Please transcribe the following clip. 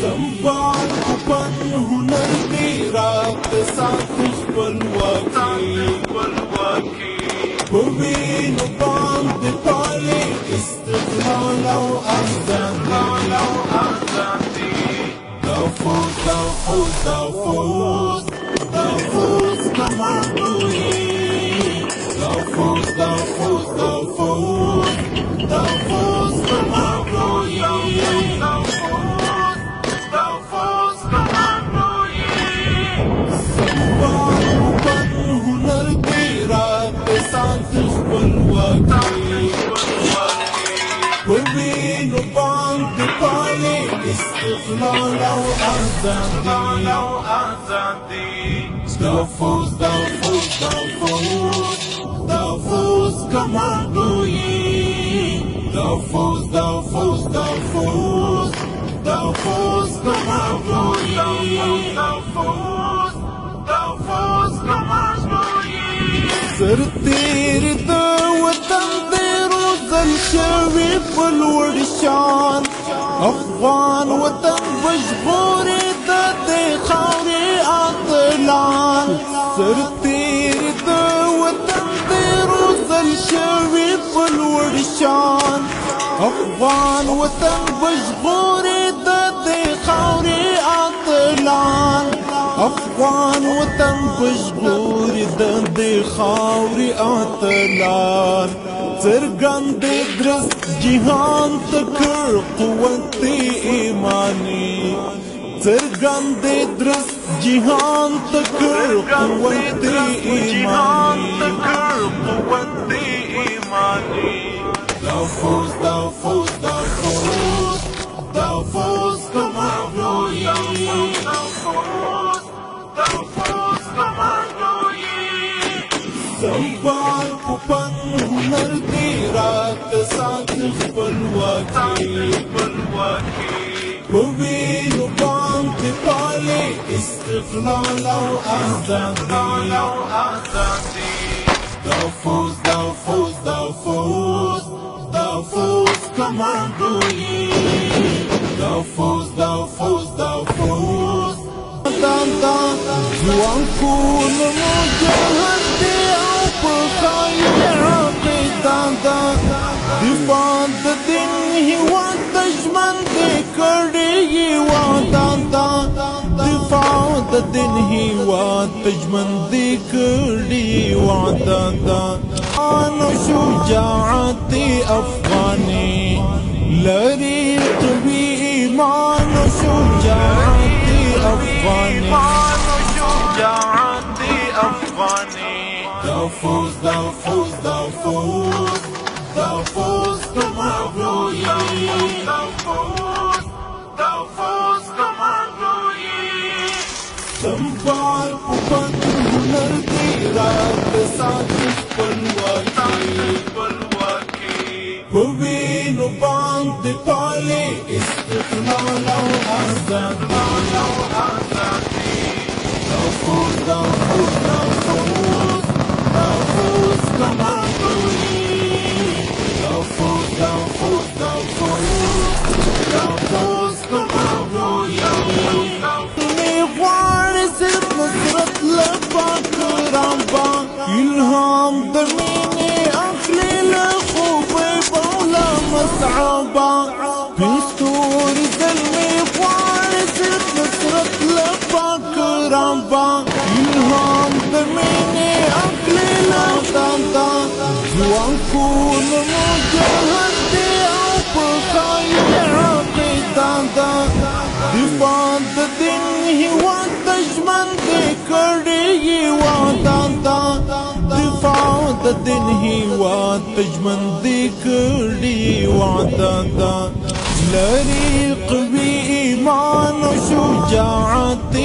سنبال وبن هنر دی رات ساتش بلواکی بوینو باند پالی استقلال او آزادی دافوز دافوز دافوز دافوز کمانوی دافوز دافوز دافوز دافوز کمانوی وبين باند بالي استقلال وآزادي دافوز دافوز دافوز دافوز كمانوي دافوز دافوز دافوز دافوز كمانوي دافوز دافوز كمانوي سرتير وطن الشريف والورشان أفغان وطن بجبوري دادي خاوري عطلان سرتير وطن روز الشريف والورشان أفغان وطن بجبوري دادي خاوري عطلان أفغان وطن بجبوري دادي خاوري عطلان څرګند درست جهان تکر قوتي ایمانی څرګند درست جهان تکر قوتي ایمانی دافوز دافوز دافوز دافوز کمانوی دافوز دافوز کمانوی سنبال پپن هنر دی رات ساتش بلواکی بوینو باند پالی استقلال او آزادی دافوز دافوز دافوز دافوز کمانوی دافوز دافوز دافوز جوان کون مجاهد دی دفاع د دین هیواد دشمن دی کړي هیوادان دفاع د دین هیواد دشمن دی کړي هیوادان انو شجاعت افغاني لري قوي ایمان شجاعت افغاني دافوز دافوز دافوز دافوز کمانوی دافوز دافوز کمانوی سنبال پپن هنر دی رات ساتش بلواکی بوینو باند پالی استقلال او آزادی دافوز دافوز دافوز دافوز کمانوی دافوز دافوز دافوز دافوز کمانوی میغواړي صرف نصرت لپاره رامبا الهام د مینې اخلي له خوبه بوله مصعبه بستوري زلمي غواړي صرف نصرت لپاره رامبا الهام د مینې اخلي له جوان کون مجاهد دی او په خیر عقیدان دفاع د دین هیواد دشمن دی کړي هیوادان دفاع د دین هیواد دشمن دی کړي هیوادان لري قوي ایمان شجاعت